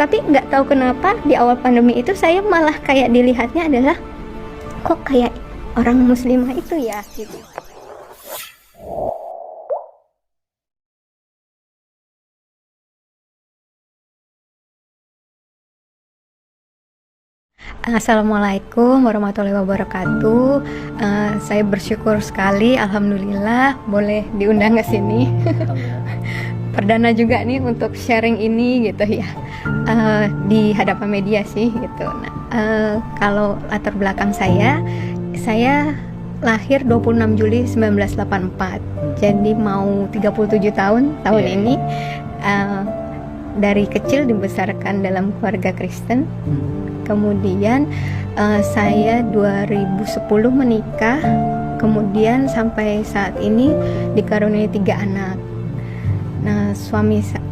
Tapi nggak tahu kenapa di awal pandemi itu saya malah kayak dilihatnya adalah kok kayak orang muslimah itu ya gitu. Assalamualaikum warahmatullahi wabarakatuh. Saya bersyukur sekali, alhamdulillah boleh diundang ke sini. Perdana juga nih untuk sharing ini gitu ya, di hadapan media sih gitu. Nah, kalau latar belakang saya lahir 26 Juli 1984. Jadi mau 37 tahun ini. Dari kecil dibesarkan dalam keluarga Kristen. Kemudian saya 2010 menikah, kemudian sampai saat ini dikaruniai 3 anak. Nah,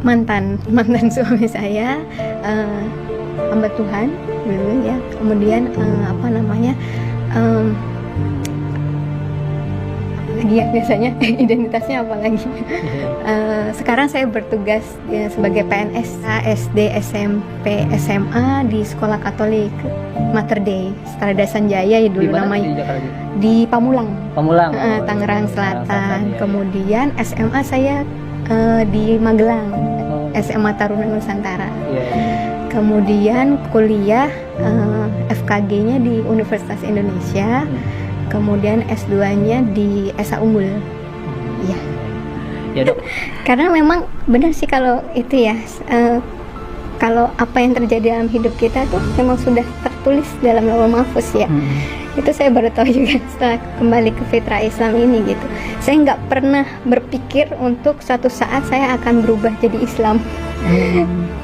mantan suami saya hamba Tuhan dulu ya. Kemudian dia biasanya identitasnya apa lagi? Sekarang saya bertugas ya, sebagai PNS SD, SMP, SMA di Sekolah Katolik Mater Dei Strada Sanjaya ya dulu namanya. Di Pamulang. Tangerang Selatan. Kemudian SMA saya di Magelang, SMA Taruna Nusantara. Kemudian kuliah FKG-nya di Universitas Indonesia. Kemudian S2-nya di SA Unggul. Iya. Ya, Dok. Karena memang benar sih kalau itu ya, kalau apa yang terjadi dalam hidup kita tuh memang sudah tertulis dalam Lauhul Mahfuz ya. Itu saya baru tahu juga setelah kembali ke fitrah Islam ini gitu. Saya nggak pernah berpikir untuk suatu saat saya akan berubah jadi Islam.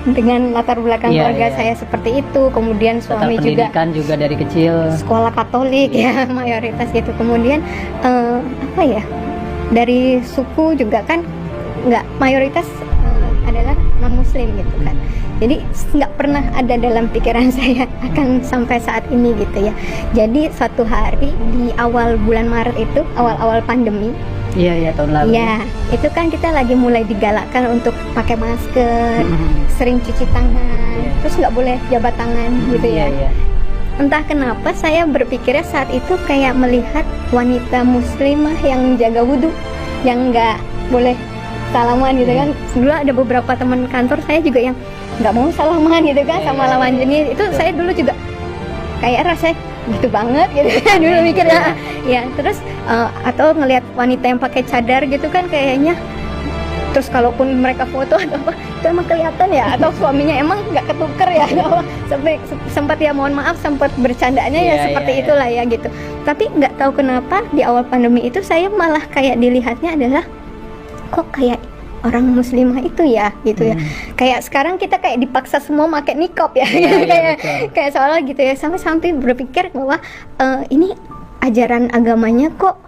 Dengan latar belakang keluarga saya seperti itu, kemudian suami juga dari kecil sekolah Katolik ya mayoritas gitu. Kemudian dari suku juga kan nggak mayoritas adalah non Muslim gitu kan. Jadi nggak pernah ada dalam pikiran saya akan sampai saat ini gitu ya. Jadi suatu hari di awal bulan Maret itu, awal pandemi. Iya tahun lalu. Iya, itu kan kita lagi mulai digalakkan untuk pakai masker, sering cuci tangan, terus nggak boleh jabat tangan gitu ya. Entah kenapa saya berpikirnya saat itu kayak melihat wanita muslimah yang jaga wudhu, yang nggak boleh salaman gitu kan. Dulu ada beberapa teman kantor saya juga yang nggak mau salaman gitu kan sama lawan jenis. Itu saya dulu juga kayak rasanya gitu banget gitu dulu mikirnya ya. Terus atau ngelihat wanita yang pakai cadar gitu kan kayaknya, terus kalaupun mereka foto atau apa itu emang kelihatan ya, atau suaminya emang nggak ketuker ya, sampai sempat ya mohon maaf sempat bercandanya seperti itulah ya gitu. Tapi nggak tahu kenapa di awal pandemi itu saya malah kayak dilihatnya adalah kok kayak orang muslimah itu ya gitu ya. Kayak sekarang kita kayak dipaksa semua pakai niqab ya, kayak soalnya gitu ya, sampai berpikir bahwa ini ajaran agamanya kok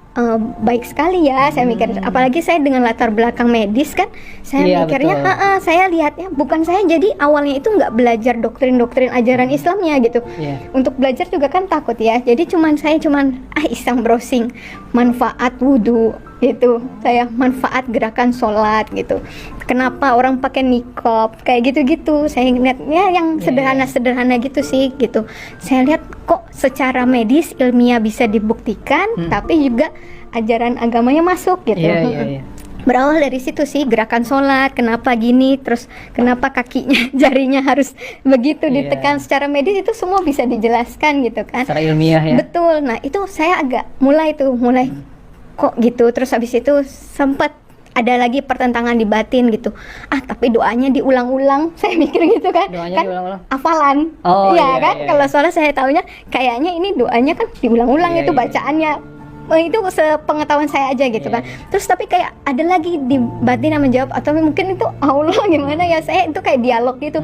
baik sekali ya. Saya mikir, apalagi saya dengan latar belakang medis kan, saya mikirnya saya lihatnya bukan, saya jadi awalnya itu nggak belajar doktrin ajaran Islamnya gitu. Untuk belajar juga kan takut ya, jadi saya cuman iseng browsing manfaat wudhu gitu, saya manfaat gerakan sholat gitu, kenapa orang pakai niqab kayak gitu-gitu. Saya lihatnya yang sederhana gitu sih gitu. Saya lihat kok secara medis ilmiah bisa dibuktikan, tapi juga ajaran agamanya masuk gitu. Berawal dari situ sih, gerakan sholat kenapa gini, terus kenapa kakinya jarinya harus begitu ditekan secara medis, itu semua bisa dijelaskan gitu kan secara ilmiah ya. Betul. Nah itu saya agak mulai kok gitu. Terus habis itu sempat ada lagi pertentangan di batin gitu. Tapi doanya diulang-ulang. Saya mikir gitu kan. Doanya kan diulang-ulang. Hafalan. Kalau soalnya saya taunya kayaknya ini doanya kan diulang-ulang itu bacaannya. Itu sepengetahuan saya aja gitu kan. Terus tapi kayak ada lagi di batin yang menjawab, atau mungkin itu Allah gimana ya. Saya itu kayak dialog gitu.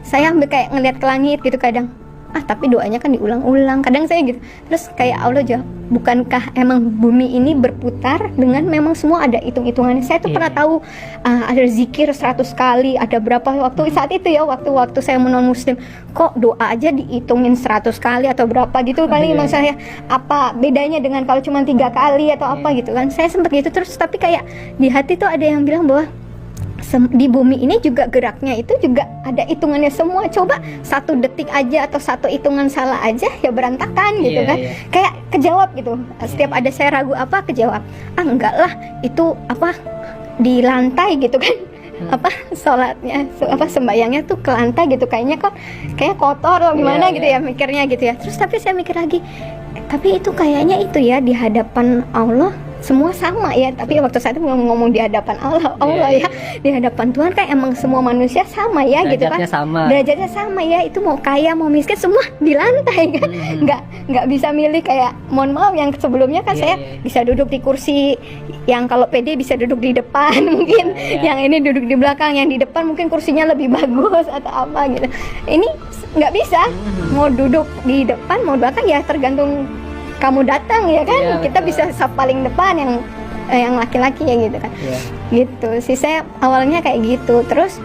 Saya ambil kayak ngeliat ke langit gitu kadang. Tapi doanya kan diulang-ulang. Kadang saya gitu. Terus kayak Allah jawab, bukankah emang bumi ini berputar dengan memang semua ada hitung-hitungannya. Saya tuh pernah tahu ada zikir 100 kali, ada berapa waktu saat itu ya, waktu saya non muslim, kok doa aja dihitungin 100 kali atau berapa gitu kali. Emang saya apa bedanya dengan kalau cuma 3 kali atau apa gitu kan. Saya sempat gitu. Terus tapi kayak di hati tuh ada yang bilang bahwa di bumi ini juga geraknya itu juga ada hitungannya semua. Coba 1 detik aja atau 1 hitungan salah aja ya berantakan gitu kan. Kayak kejawab gitu. Setiap ada saya ragu apa kejawab. Enggak lah, itu apa di lantai gitu kan. Apa sholatnya sembayangnya tuh ke lantai gitu, kayaknya kok kayak kotor atau gimana gitu ya mikirnya gitu ya. Terus tapi saya mikir lagi, tapi itu kayaknya itu ya di hadapan Allah semua sama ya. Tapi waktu saya itu ngomong di hadapan Allah ya, di hadapan Tuhan kan emang semua manusia sama ya gitu kan, derajatnya sama ya. Itu mau kaya mau miskin semua di lantai kan. Nggak bisa milih kayak, mohon maaf yang sebelumnya kan saya bisa duduk di kursi yang kalau PD bisa duduk di depan mungkin, yang ini duduk di belakang, yang di depan mungkin kursinya lebih bagus atau apa gitu. Ini nggak bisa, mau duduk di depan mau belakang ya tergantung kamu datang ya kan. Kita bisa saf paling depan yang laki-laki ya gitu kan. Gitu sih, saya awalnya kayak gitu. Terus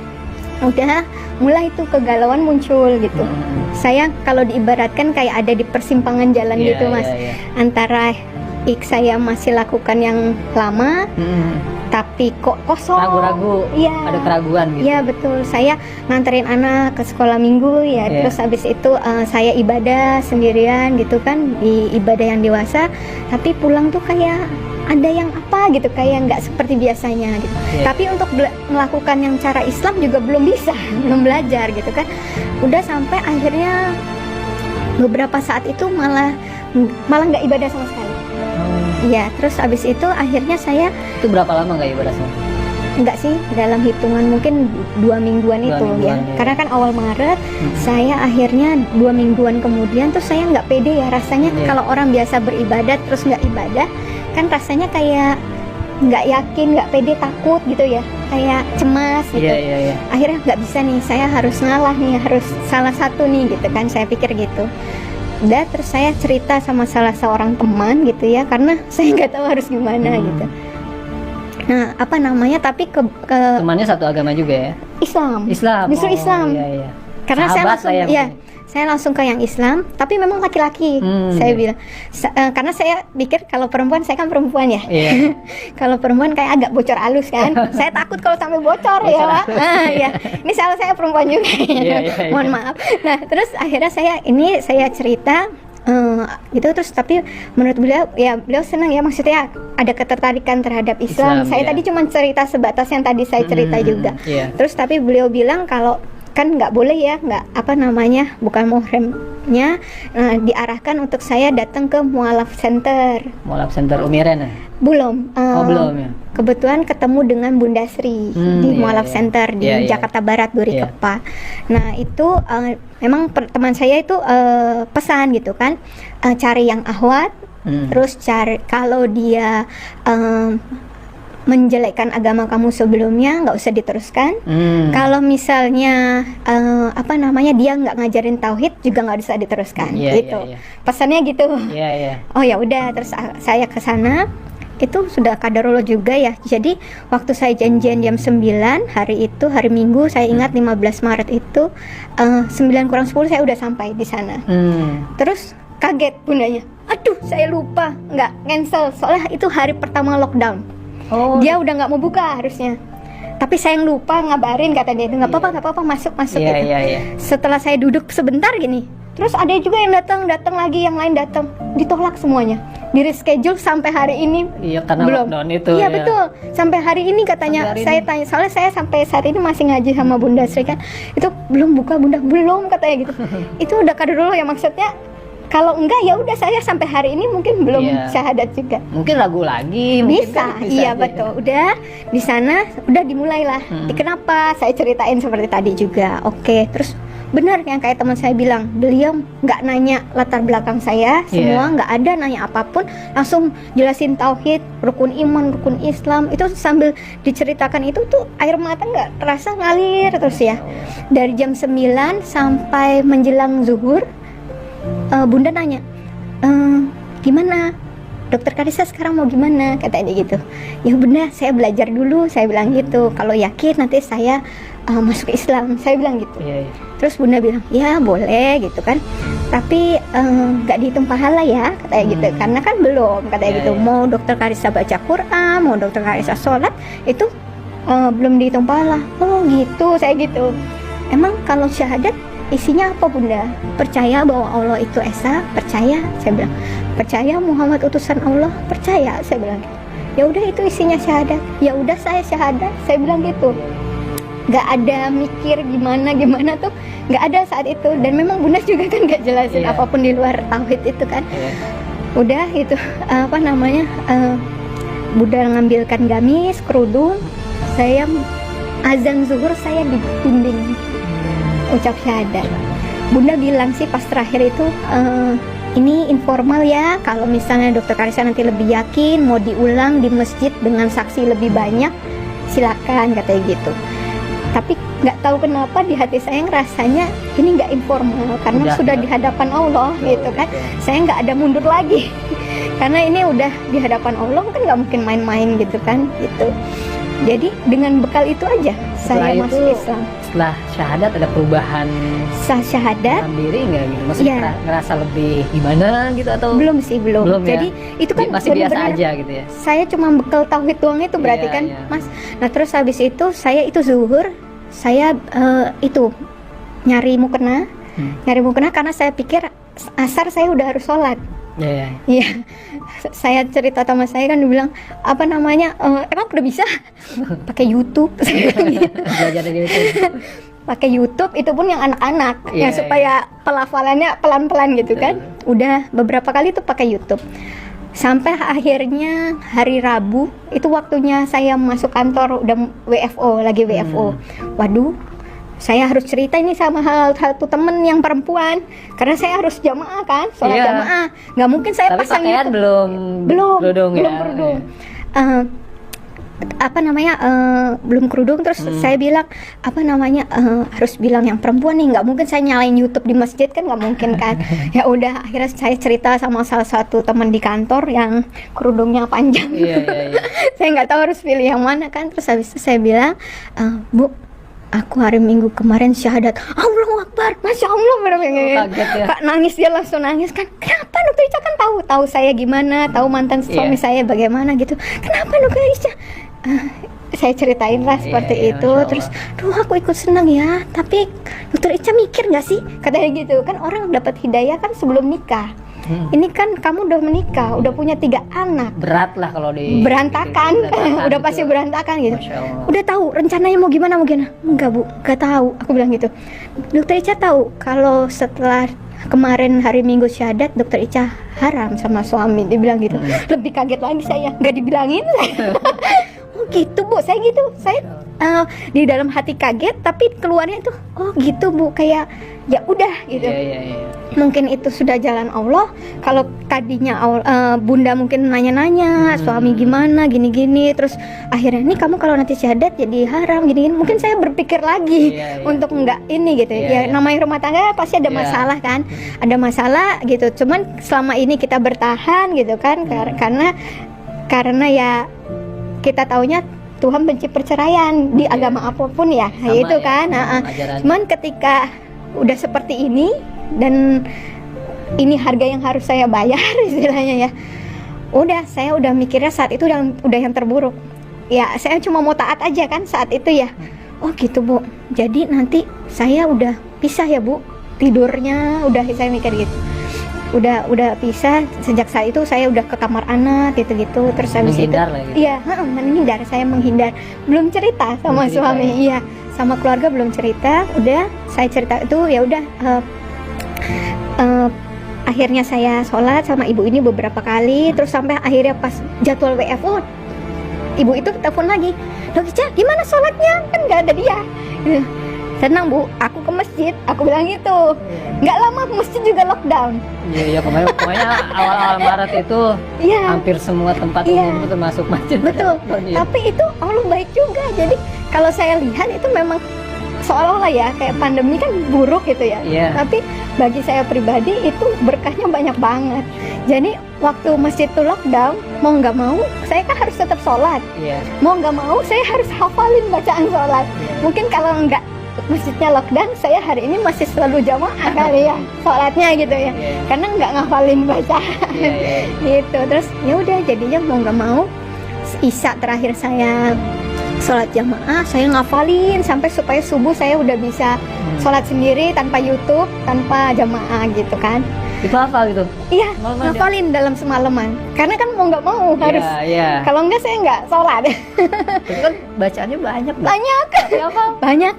udah mulai tuh kegalauan muncul gitu. Saya kalau diibaratkan kayak ada di persimpangan jalan gitu Mas. Antara saya masih lakukan yang lama tapi kok kosong, ragu-ragu, ada keraguan gitu. Iya betul, saya nganterin anak ke sekolah minggu ya, terus habis itu saya ibadah sendirian gitu kan, di ibadah yang dewasa, tapi pulang tuh kayak ada yang apa gitu, kayak nggak seperti biasanya gitu. Tapi untuk melakukan yang cara Islam juga belum bisa, belum belajar gitu kan. Udah sampai akhirnya beberapa saat itu malah nggak ibadah sama sekali. Ya, terus abis itu akhirnya saya... Itu berapa lama nggak ibadah sama? Enggak sih, dalam hitungan mungkin 2 mingguan itu ya. Karena kan awal Maret, saya akhirnya 2 mingguan kemudian tuh saya nggak pede ya rasanya. Kalau orang biasa beribadah terus nggak ibadah, kan rasanya kayak nggak yakin, nggak pede, takut gitu ya, kayak cemas gitu. Akhirnya nggak bisa nih, saya harus ngalah nih, harus salah satu nih gitu kan, saya pikir gitu. Udah, terus saya cerita sama salah seorang teman gitu ya, karena saya nggak tahu harus gimana gitu. Nah, apa namanya, tapi temannya satu agama juga ya? Islam. Justru Islam. Karena saya langsung ke yang Islam, tapi memang laki-laki. Saya bilang, karena saya pikir kalau perempuan, saya kan perempuan ya. Kalau perempuan kayak agak bocor halus kan. Saya takut kalau sampai bocor ya Pak. Ini salah saya perempuan juga. Mohon maaf. Nah, terus akhirnya saya cerita gitu, terus tapi menurut beliau senang ya, maksudnya ada ketertarikan terhadap Islam. Saya tadi cuma cerita sebatas yang tadi saya cerita juga. Terus tapi beliau bilang kalau kan nggak boleh ya, bukan muhrimnya, diarahkan untuk saya datang ke Mualaf Center. Mualaf Center Umiren ya? Belum. Belum ya. Kebetulan ketemu dengan Bunda Sri di Mualaf Center di Jakarta Barat, Duri Kepa. Nah itu memang teman saya itu pesan gitu kan, cari yang ahwat, terus cari kalau dia menjelekkan agama kamu sebelumnya nggak usah diteruskan. Kalau misalnya dia nggak ngajarin tauhid juga nggak bisa diteruskan gitu. Pesannya gitu. Oh ya udah, terus saya ke sana. Itu sudah qadarullah juga ya. Jadi waktu saya janjian jam 9 hari itu, hari Minggu, saya ingat 15 Maret itu 9 kurang 10 saya udah sampai di sana. Terus kaget bundanya, aduh saya lupa nggak cancel, soalnya itu hari pertama lockdown. Dia udah nggak mau buka harusnya, tapi saya yang lupa ngabarin, kata dia, nggak apa-apa masuk gitu. Setelah saya duduk sebentar gini, terus ada juga yang datang lagi, yang lain datang, ditolak semuanya, di reschedule sampai hari ini. Karena belum. Lockdown itu. Betul, sampai hari ini katanya. Saya tanya, soalnya saya sampai saat ini masih ngaji sama Bunda Sri kan, itu belum buka Bunda, belum katanya gitu. Itu udah kadar dulu ya, maksudnya. Kalau enggak ya udah, saya sampai hari ini mungkin belum syahadat juga. Mungkin ragu lagi. Bisa betul. Udah di sana udah dimulailah. Kenapa? Saya ceritain seperti tadi juga. Oke, terus benar yang kayak teman saya bilang, beliau nggak nanya latar belakang saya, semua nggak ada nanya apapun, langsung jelasin tauhid, rukun iman, rukun Islam. Itu sambil diceritakan itu tuh air mata nggak terasa ngalir terus ya. Dari jam 9 sampai menjelang zuhur. Bunda nanya, gimana Dokter Karissa sekarang mau gimana, katanya gitu. Ya Bunda, saya belajar dulu, saya bilang gitu. Kalau yakin nanti saya masuk Islam, saya bilang gitu. Terus Bunda bilang, ya boleh gitu kan, tapi nggak dihitung pahala ya, katanya gitu. Karena kan belum, katanya gitu. Mau Dokter Karissa baca Quran, mau Dokter Karissa sholat, itu belum dihitung pahala. Oh gitu, saya gitu. Emang kalau syahadat isinya apa bunda? Percaya bahwa Allah itu esa, percaya, saya bilang. Percaya Muhammad utusan Allah, percaya, saya bilang. Ya udah itu isinya syahadat. Ya udah saya syahadat, saya bilang gitu. Nggak ada mikir gimana tuh, nggak ada saat itu. Dan memang bunda juga kan nggak jelasin apapun di luar tauhid itu kan. Udah itu apa namanya, bunda ngambilkan gamis, kerudung, saya azan zuhur saya di dinding ucap syahadat. Bunda bilang sih pas terakhir itu, ini informal ya, kalau misalnya dokter Karissa nanti lebih yakin mau diulang di masjid dengan saksi lebih banyak, silakan, katanya gitu. Tapi nggak tahu kenapa di hati saya ngerasanya ini nggak informal, karena sudah di hadapan Allah gitu kan. Saya nggak ada mundur lagi karena ini udah di hadapan Allah kan, nggak mungkin main-main gitu kan gitu. Jadi dengan bekal itu aja saya masuk Islam. Setelah syahadat ada perubahan sah syahadat dalam diri nggak gitu? Maksudnya ngerasa lebih gimana gitu atau? Belum sih, belum. Jadi itu kan masih biasa aja gitu ya. Saya cuma bekal tauhid doang itu berarti kan, Mas. Nah, terus habis itu saya itu zuhur, saya itu nyari mukena. Nyari mukena karena saya pikir asar saya udah harus sholat. Iya. Saya cerita sama saya kan, dibilang apa namanya, emang udah bisa pakai YouTube. Belajar dari YouTube. Pakai YouTube itu pun yang anak-anak, yang supaya pelafalannya pelan-pelan gitu kan. Udah beberapa kali tuh pakai YouTube. Sampai akhirnya hari Rabu itu waktunya saya masuk kantor, udah WFO lagi WFO. Waduh, saya harus cerita ini sama satu temen yang perempuan, karena saya harus jamaah kan, sholat jamaah. Nggak mungkin saya tapi pasang pakaian itu. belum kerudung. Apa namanya, belum kerudung. Terus saya bilang apa namanya, harus bilang yang perempuan nih, nggak mungkin saya nyalain YouTube di masjid kan, nggak mungkin kan. Ya udah, akhirnya saya cerita sama salah satu teman di kantor yang kerudungnya panjang. Saya nggak tahu harus pilih yang mana kan. Terus habis itu saya bilang, Bu, aku hari Minggu kemarin syahadat. Allahu Akbar, Masya Allah, kaget ya. Kak nangis, dia langsung nangis kan. Kenapa dokter Ica kan tahu saya gimana, tahu mantan suami saya bagaimana gitu. Kenapa dokter Ica? Saya ceritain lah seperti itu. Terus, duh aku ikut senang ya. Tapi dokter Ica mikir nggak sih? Katanya gitu kan, orang dapat hidayah kan sebelum nikah. Ini kan kamu udah menikah, udah punya 3 anak. Berat lah kalau di berantakan, udah pasti berantakan gitu. Udah tahu rencananya mau gimana? Enggak Bu, enggak tahu. Aku bilang gitu. Dokter Ica tahu kalau setelah kemarin hari Minggu syahadat dokter Ica haram sama suami, dibilang gitu. Lebih kaget lagi saya, nggak dibilangin. Oh gitu Bu, saya gitu. Saya di dalam hati kaget, tapi keluarnya itu oh gitu Bu, kayak ya udah gitu. Mungkin itu sudah jalan Allah. Kalau tadinya bunda mungkin nanya-nanya suami gimana gini-gini, terus akhirnya nih kamu kalau nanti syahadat jadi haram gini-gini, mungkin saya berpikir lagi untuk enggak ini gitu. Namanya rumah tangga pasti ada masalah kan, ada masalah gitu. Cuman selama ini kita bertahan gitu kan, karena ya kita taunya Tuhan benci perceraian di agama apapun ya, itu kan. Cuman ketika udah seperti ini dan ini harga yang harus saya bayar istilahnya ya, saya udah mikirnya saat itu udah yang terburuk ya. Saya cuma mau taat aja kan saat itu ya. Oh gitu Bu, jadi nanti saya udah pisah ya Bu, tidurnya udah, saya mikir gitu. Udah pisah. Sejak saat itu saya udah ke kamar anak gitu-gitu. Terus habis itu menghindar, saya menghindar, belum cerita sama suami sama keluarga belum cerita. Udah saya cerita itu ya udah. Akhirnya saya sholat sama ibu ini beberapa kali, terus sampai akhirnya pas jadwal WFO ibu itu telepon lagi, Dok Ica gimana sholatnya, kan nggak ada dia. Tenang Bu, aku ke masjid, aku bilang gitu. Nggak lama masjid juga lockdown. Iya kemarin pokoknya awal-awal Maret itu hampir semua tempat umum itu termasuk masjid. Betul. Tapi itu Allah baik juga. Jadi kalau saya lihat itu memang seolah-olah ya kayak pandemi kan buruk gitu ya. Tapi bagi saya pribadi itu berkahnya banyak banget. Jadi waktu masjid itu lockdown, mau nggak mau saya kan harus tetap sholat. Mau nggak mau saya harus hafalin bacaan sholat. Mungkin kalau nggak masjidnya lockdown, saya hari ini masih selalu jamaah kali ya sholatnya gitu ya, karena nggak ngafalin bacaan gitu. Terus ya udah jadinya mau nggak mau Isya terakhir saya sholat jamaah, saya ngafalin sampai supaya subuh saya udah bisa sholat sendiri tanpa YouTube, tanpa jamaah gitu kan. Itu apa gitu? Iya, Malaman ngafalin dalam semalaman. Karena kan mau nggak mau harus. Iya. Kalau enggak saya nggak sholat. Itu kan bacaannya banyak. Banyak. Tapi apa? Banyak.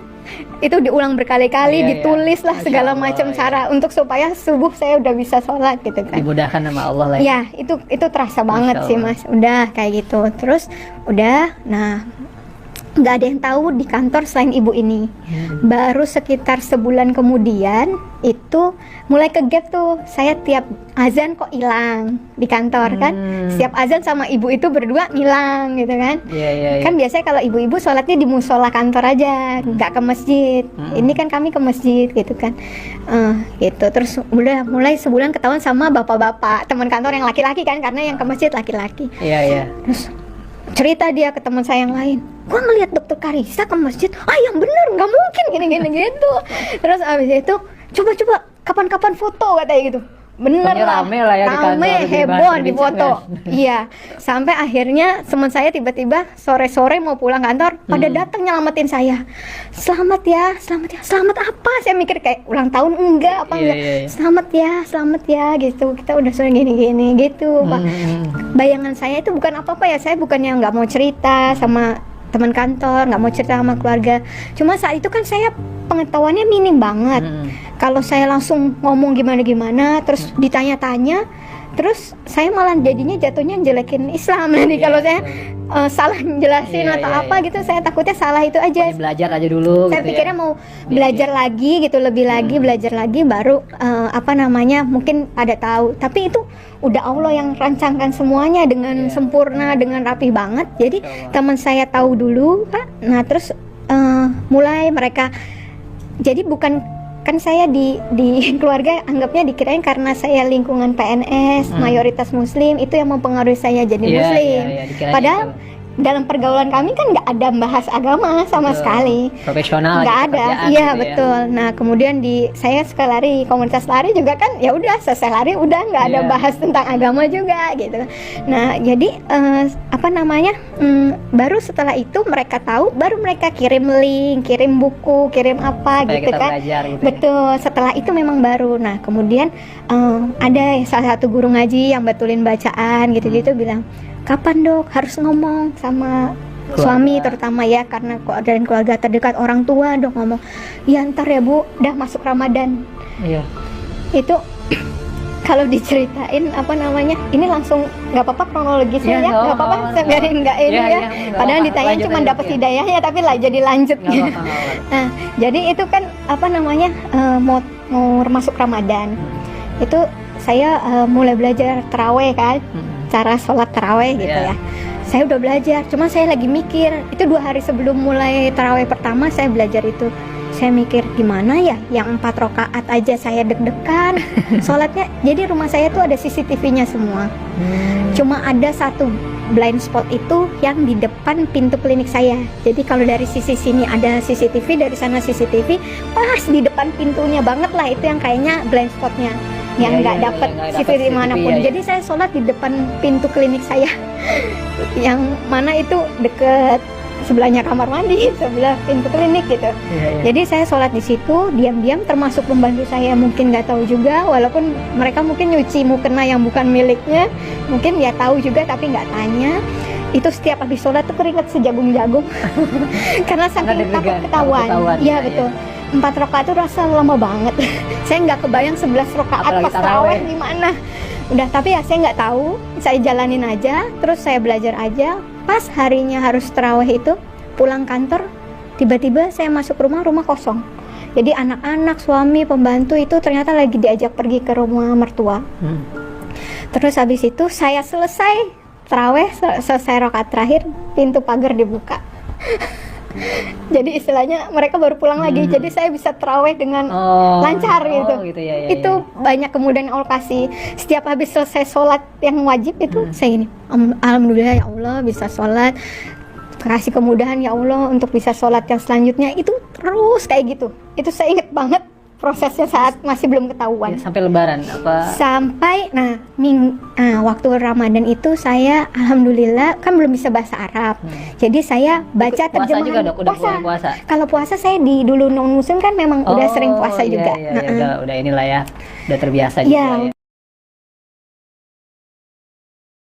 Itu diulang berkali-kali, Iya, ditulis lah Masya segala Allah, macam iya. cara untuk supaya subuh saya udah bisa sholat gitu kan. Dimudahkan sama Allah lah. Ya, itu terasa banget Masya sih Allah. Mas. Udah kayak gitu. Terus udah, nah nggak ada yang tahu di kantor selain ibu ini. Baru sekitar sebulan kemudian itu mulai ke gap tuh. Saya tiap azan kok hilang di kantor kan. Setiap azan sama ibu itu berdua hilang gitu kan. Iya. Kan biasanya kalau ibu-ibu sholatnya di musola kantor aja, nggak ke masjid. Ini kan kami ke masjid gitu kan. Gitu. Terus udah mulai sebulan ketahuan sama bapak-bapak teman kantor yang laki-laki kan, karena yang ke masjid laki-laki. Iya. Terus cerita dia ke teman saya yang lain, gua ngelihat dokter Karissa ke masjid, yang bener nggak mungkin gini gitu. Terus abis itu coba kapan-kapan foto katanya gitu. Bener Pokoknya lah, rame lah ya di kantor, rame, dibahas, heboh di foto. dibincangkan. Iya, sampai akhirnya teman saya tiba-tiba sore-sore mau pulang kantor, pada datang nyelamatin saya. Selamat ya. Selamat apa? Saya mikir kayak ulang tahun enggak apa enggak. Iya. Selamat ya gitu. Kita udah sore gini gitu, Pak. Bayangan saya itu bukan apa-apa ya. Saya bukannya nggak mau cerita sama teman kantor, nggak mau cerita sama keluarga. Cuma saat itu kan saya pengetahuannya minim banget. Kalau saya langsung ngomong gimana-gimana, terus ditanya-tanya, terus saya malah jadinya jatuhnya jelekin Islam nanti kalau saya salah jelasin atau apa gitu. Saya takutnya salah itu aja. Pokoknya belajar aja dulu. Saya gitu pikirnya ya. mau belajar lagi gitu, lebih lagi belajar lagi baru mungkin pada tahu. Tapi itu udah Allah yang rancangkan semuanya dengan sempurna, dengan rapih banget. Jadi teman saya tahu dulu, Pak. Nah, terus mulai mereka, jadi bukan kan saya di keluarga anggapnya dikirain karena saya lingkungan PNS mayoritas muslim itu yang mempengaruhi saya jadi muslim. Dikirain Padahal itu. dalam pergaulan kami kan nggak ada bahas agama sama Betul. sekali, Profesional nggak aja ada. pekerjaan Iya gitu betul. Nah kemudian saya suka lari, komunitas lari juga kan, ya udah selesai lari udah nggak ada Iya. bahas tentang agama juga gitu. Nah jadi baru setelah itu mereka tahu, baru mereka kirim link, kirim buku, kirim apa Supaya gitu kita kan. belajar gitu ya. Betul. Setelah itu memang baru. Nah kemudian ada salah satu guru ngaji yang betulin bacaan gitu-gitu bilang, kapan dok harus ngomong sama suami terutama ya, karena dan keluarga terdekat, orang tua dok ngomong, ya ntar ya bu, udah masuk Ramadan. Iya. Itu kalau diceritain ini langsung nggak apa-apa kronologisnya Iya, ya, nggak apa-apa, saya biarin nggak ini Iya, ya. iya, nggak Padahal apa-apa. ditanya Lanjut, cuma lanjut, dapat ya. hidayahnya, tapi lah jadi lanjut. Nggak apa-apa. Nah, jadi itu kan mau masuk Ramadan. Itu saya mulai belajar taraweh kan, cara sholat taraweh gitu Iya. ya. Saya udah belajar, cuma saya lagi mikir, itu 2 hari sebelum mulai taraweh pertama saya belajar itu. Saya mikir gimana ya, yang 4 rakaat aja saya deg-degan sholatnya. Jadi rumah saya tuh ada CCTV-nya semua. Cuma ada satu blind spot itu yang di depan pintu klinik saya. Jadi kalau dari sisi sini ada CCTV, dari sana CCTV, pas di depan pintunya banget lah, itu yang kayaknya blind spotnya, yang nggak dapet CCTV manapun. Jadi saya sholat di depan pintu klinik saya, yang mana itu deket sebelahnya kamar mandi, sebelah pintu klinik gitu. Jadi saya sholat di situ, diam-diam, termasuk pembantu saya mungkin nggak tahu juga, walaupun mereka mungkin nyuci mukena yang bukan miliknya, mungkin ya tahu juga tapi nggak tanya. Itu setiap habis sholat tuh keringet sejagung-jagung karena saking takut ketahuan. Iya betul. 4 rakaat itu rasa lama banget. Saya nggak kebayang 11 rakaat Apalagi pas taraweh. taraweh gimana. Udah, tapi ya saya nggak tahu, saya jalanin aja, terus saya belajar aja. Pas harinya harus taraweh itu, pulang kantor, tiba-tiba saya masuk rumah kosong. Jadi anak-anak, suami, pembantu itu ternyata lagi diajak pergi ke rumah mertua. Terus habis itu saya selesai taraweh, selesai rakaat terakhir, pintu pagar dibuka. Jadi istilahnya mereka baru pulang lagi, jadi saya bisa taraweh dengan lancar gitu. Ya, Itu banyak kemudian Allah kasih. Setiap habis selesai sholat yang wajib itu saya gini, alhamdulillah ya Allah bisa sholat, kasih kemudahan ya Allah untuk bisa sholat yang selanjutnya. Itu terus kayak gitu. Itu saya inget banget prosesnya saat masih belum ketahuan. Ya, sampai Lebaran apa? Sampai waktu Ramadan itu saya alhamdulillah kan belum bisa bahasa Arab. Jadi saya baca Puasa terjemahan. juga dok, udah mulai puasa. Kalau puasa saya di dulu non muslim kan memang udah sering puasa iya, juga. iya, udah inilah ya, udah terbiasa juga ya.